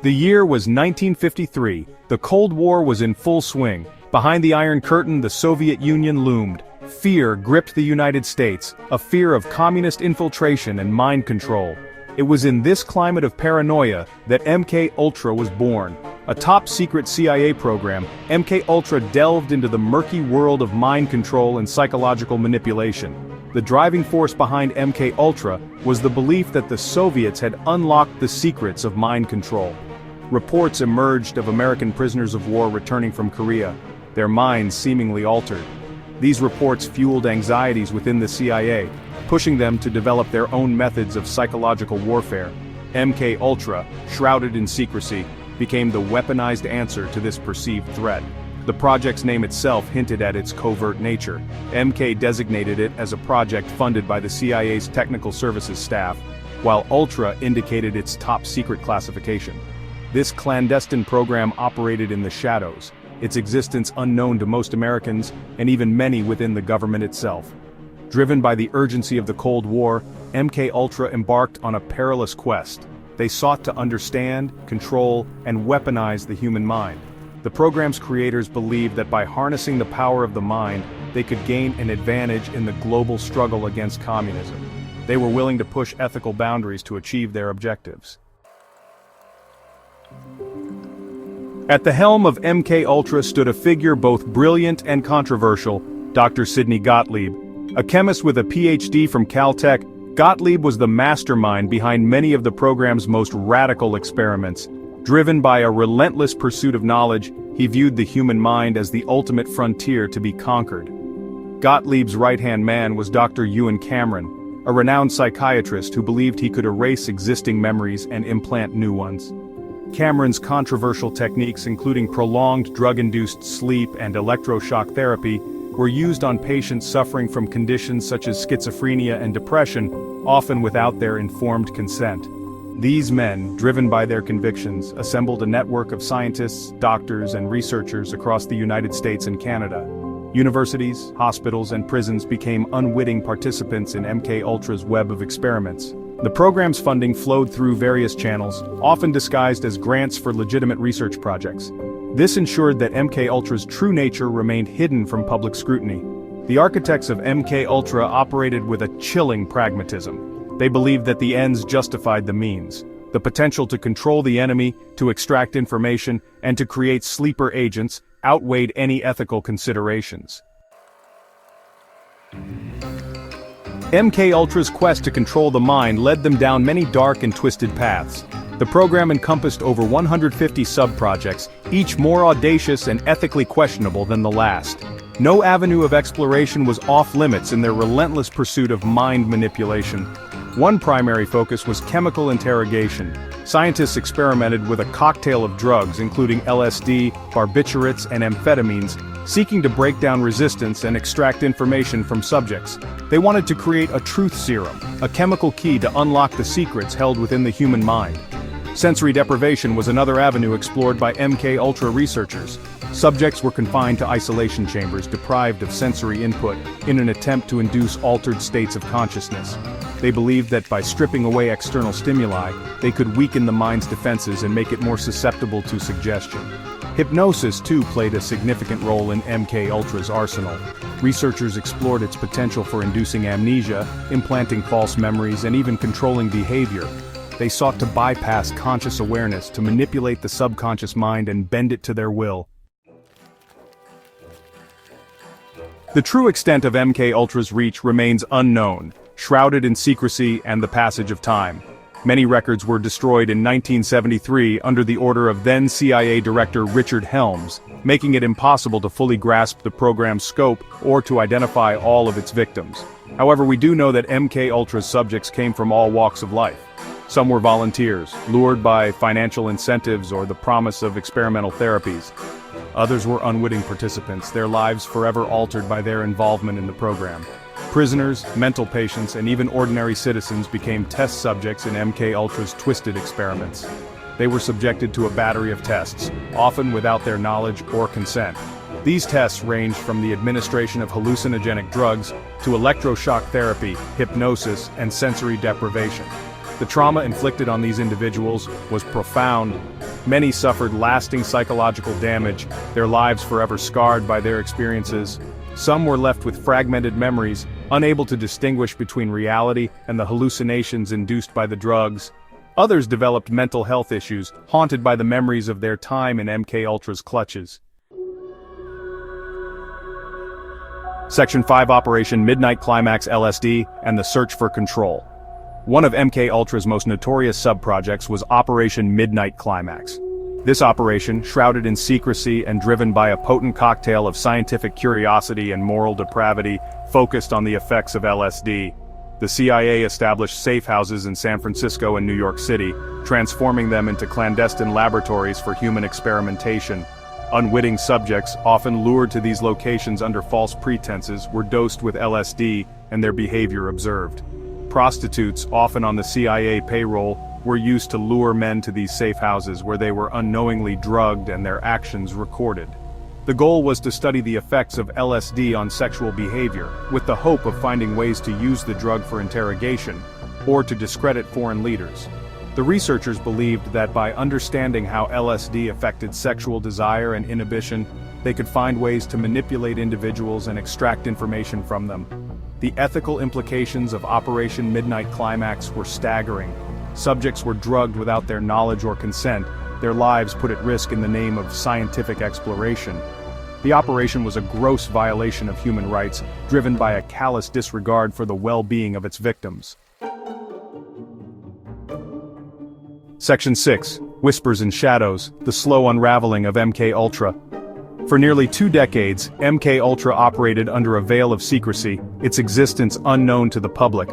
The year was 1953, the Cold War was in full swing. Behind the Iron Curtain, the Soviet Union loomed. Fear gripped the United States, a fear of communist infiltration and mind control. It was in this climate of paranoia that MK-Ultra was born. A top-secret CIA program, MK-Ultra delved into the murky world of mind control and psychological manipulation. The driving force behind MK-Ultra was the belief that the Soviets had unlocked the secrets of mind control. Reports emerged of American prisoners of war returning from Korea, their minds seemingly altered. These reports fueled anxieties within the CIA, pushing them to develop their own methods of psychological warfare. MK-Ultra, shrouded in secrecy, became the weaponized answer to this perceived threat. The project's name itself hinted at its covert nature. MK designated it as a project funded by the CIA's technical services staff, while Ultra indicated its top-secret classification. This clandestine program operated in the shadows, its existence unknown to most Americans and even many within the government itself. Driven by the urgency of the Cold War, MK-Ultra embarked on a perilous quest. They sought to understand, control, and weaponize the human mind. The program's creators believed that by harnessing the power of the mind, they could gain an advantage in the global struggle against communism. They were willing to push ethical boundaries to achieve their objectives. At the helm of MK-Ultra stood a figure both brilliant and controversial, Dr. Sidney Gottlieb. A chemist with a PhD from Caltech, Gottlieb was the mastermind behind many of the program's most radical experiments. Driven by a relentless pursuit of knowledge, he viewed the human mind as the ultimate frontier to be conquered. Gottlieb's right-hand man was Dr. Ewan Cameron, a renowned psychiatrist who believed he could erase existing memories and implant new ones. Cameron's controversial techniques, including prolonged drug-induced sleep and electroshock therapy, were used on patients suffering from conditions such as schizophrenia and depression, often without their informed consent. These men, driven by their convictions, assembled a network of scientists, doctors, and researchers across the United States and Canada. Universities, hospitals, and prisons became unwitting participants in MK-Ultra's web of experiments. The program's funding flowed through various channels, often disguised as grants for legitimate research projects. This ensured that MK-Ultra's true nature remained hidden from public scrutiny. The architects of MK-Ultra operated with a chilling pragmatism. They believed that the ends justified the means. The potential to control the enemy, to extract information, and to create sleeper agents outweighed any ethical considerations. MK-Ultra's quest to control the mind led them down many dark and twisted paths. The program encompassed over 150 sub-projects, each more audacious and ethically questionable than the last. No avenue of exploration was off-limits in their relentless pursuit of mind manipulation. One primary focus was chemical interrogation. Scientists experimented with a cocktail of drugs including LSD, barbiturates, and amphetamines, seeking to break down resistance and extract information from subjects. They wanted to create a truth serum, a chemical key to unlock the secrets held within the human mind. Sensory deprivation was another avenue explored by MK-Ultra researchers. Subjects were confined to isolation chambers deprived of sensory input in an attempt to induce altered states of consciousness. They believed that by stripping away external stimuli, they could weaken the mind's defenses and make it more susceptible to suggestion. Hypnosis, too, played a significant role in MK-Ultra's arsenal. Researchers explored its potential for inducing amnesia, implanting false memories, and even controlling behavior. They sought to bypass conscious awareness to manipulate the subconscious mind and bend it to their will. The true extent of MK-Ultra's reach remains unknown, shrouded in secrecy and the passage of time. Many records were destroyed in 1973 under the order of then CIA Director Richard Helms, making it impossible to fully grasp the program's scope or to identify all of its victims. However, we do know that MK-Ultra's subjects came from all walks of life. Some were volunteers, lured by financial incentives or the promise of experimental therapies. Others were unwitting participants, their lives forever altered by their involvement in the program. Prisoners, mental patients, and even ordinary citizens became test subjects in MK-Ultra's twisted experiments. They were subjected to a battery of tests, often without their knowledge or consent. These tests ranged from the administration of hallucinogenic drugs to electroshock therapy, hypnosis, and sensory deprivation. The trauma inflicted on these individuals was profound. Many suffered lasting psychological damage, their lives forever scarred by their experiences. Some were left with fragmented memories, unable to distinguish between reality and the hallucinations induced by the drugs. Others developed mental health issues, haunted by the memories of their time in MKUltra's clutches. Section 5 Operation Midnight Climax LSD and the Search for Control. One of MKUltra's most notorious sub-projects was Operation Midnight Climax. This operation, shrouded in secrecy and driven by a potent cocktail of scientific curiosity and moral depravity, focused on the effects of LSD. The CIA established safe houses in San Francisco and New York City, transforming them into clandestine laboratories for human experimentation. Unwitting subjects, often lured to these locations under false pretenses, were dosed with LSD and their behavior observed. Prostitutes, often on the CIA payroll, were used to lure men to these safe houses where they were unknowingly drugged and their actions recorded. The goal was to study the effects of LSD on sexual behavior, with the hope of finding ways to use the drug for interrogation, or to discredit foreign leaders. The researchers believed that by understanding how LSD affected sexual desire and inhibition, they could find ways to manipulate individuals and extract information from them. The ethical implications of Operation Midnight Climax were staggering. Subjects were drugged without their knowledge or consent, their lives put at risk in the name of scientific exploration. The operation was a gross violation of human rights, driven by a callous disregard for the well-being of its victims. Section 6. Whispers and Shadows, the Slow Unraveling of MKUltra. For nearly 2 decades, MKUltra operated under a veil of secrecy, its existence unknown to the public.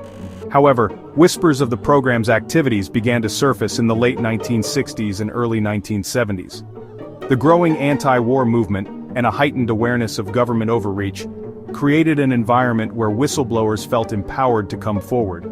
However, whispers of the program's activities began to surface in the late 1960s and early 1970s. The growing anti-war movement, and a heightened awareness of government overreach, created an environment where whistleblowers felt empowered to come forward.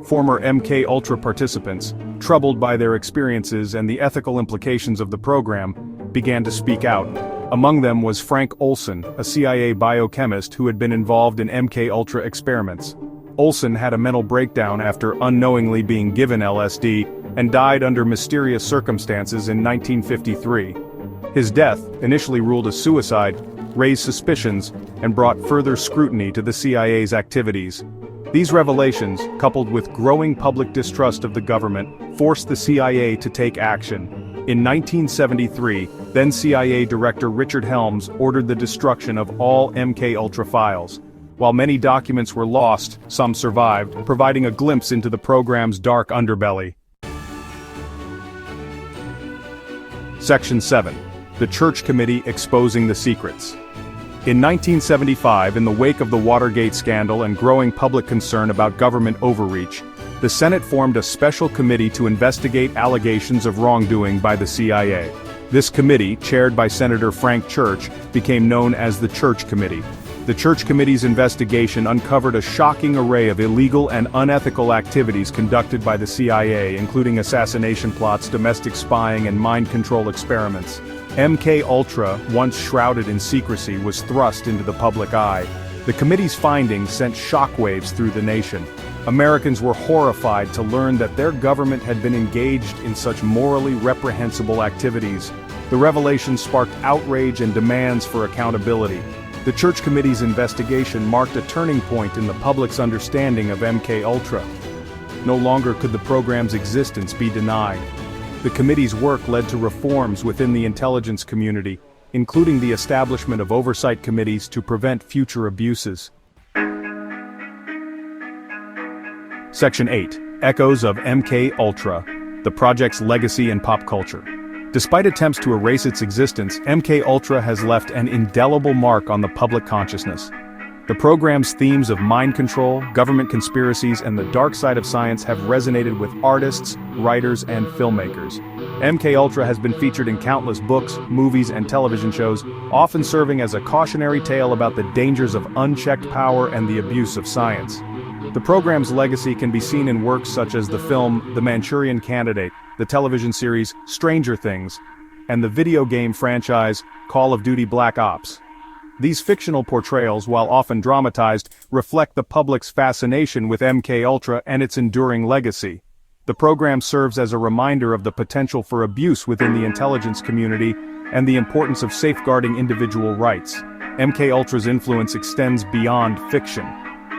Former MKUltra participants, troubled by their experiences and the ethical implications of the program, began to speak out. Among them was Frank Olson, a CIA biochemist who had been involved in MKUltra experiments. Olson had a mental breakdown after unknowingly being given LSD and died under mysterious circumstances in 1953. His death, initially ruled a suicide, raised suspicions and brought further scrutiny to the CIA's activities. These revelations, coupled with growing public distrust of the government, forced the CIA to take action. In 1973, then CIA Director Richard Helms ordered the destruction of all MKUltra files. While many documents were lost, some survived, providing a glimpse into the program's dark underbelly. Section 7. The Church Committee Exposing the Secrets. In 1975, in the wake of the Watergate scandal and growing public concern about government overreach, the Senate formed a special committee to investigate allegations of wrongdoing by the CIA. This committee, chaired by Senator Frank Church, became known as the Church Committee. The Church Committee's investigation uncovered a shocking array of illegal and unethical activities conducted by the CIA, including assassination plots, domestic spying, and mind control experiments. MKUltra, once shrouded in secrecy, was thrust into the public eye. The committee's findings sent shockwaves through the nation. Americans were horrified to learn that their government had been engaged in such morally reprehensible activities. The revelation sparked outrage and demands for accountability. The Church Committee's investigation marked a turning point in the public's understanding of MKUltra. No longer could the program's existence be denied. The committee's work led to reforms within the intelligence community, including the establishment of oversight committees to prevent future abuses. Section 8. Echoes of MKUltra, the project's legacy and pop culture. Despite attempts to erase its existence, MKUltra has left an indelible mark on the public consciousness. The program's themes of mind control, government conspiracies, and the dark side of science have resonated with artists, writers, and filmmakers. MKUltra has been featured in countless books, movies, and television shows, often serving as a cautionary tale about the dangers of unchecked power and the abuse of science. The program's legacy can be seen in works such as the film The Manchurian Candidate, the television series Stranger Things, and the video game franchise Call of Duty Black Ops. These fictional portrayals, while often dramatized, reflect the public's fascination with MKUltra and its enduring legacy. The program serves as a reminder of the potential for abuse within the intelligence community and the importance of safeguarding individual rights. MKUltra's influence extends beyond fiction.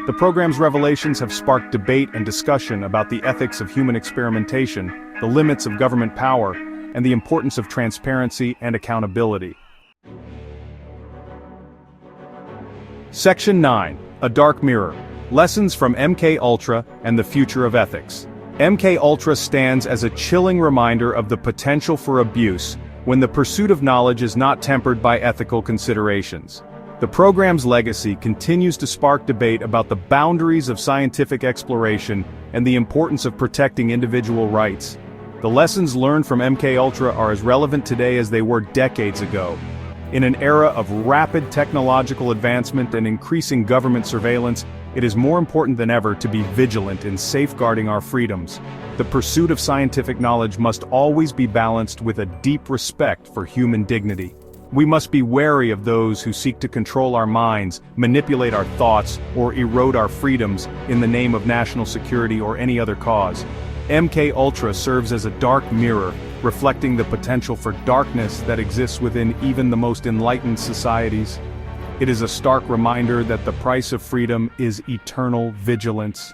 The program's revelations have sparked debate and discussion about the ethics of human experimentation, the limits of government power, and the importance of transparency and accountability. Section 9. A Dark Mirror. Lessons from MKUltra and the Future of Ethics. MKUltra stands as a chilling reminder of the potential for abuse when the pursuit of knowledge is not tempered by ethical considerations. The program's legacy continues to spark debate about the boundaries of scientific exploration and the importance of protecting individual rights. The lessons learned from MKUltra are as relevant today as they were decades ago. In an era of rapid technological advancement and increasing government surveillance, it is more important than ever to be vigilant in safeguarding our freedoms. The pursuit of scientific knowledge must always be balanced with a deep respect for human dignity. We must be wary of those who seek to control our minds, manipulate our thoughts, or erode our freedoms in the name of national security or any other cause. MKUltra serves as a dark mirror, reflecting the potential for darkness that exists within even the most enlightened societies. It is a stark reminder that the price of freedom is eternal vigilance.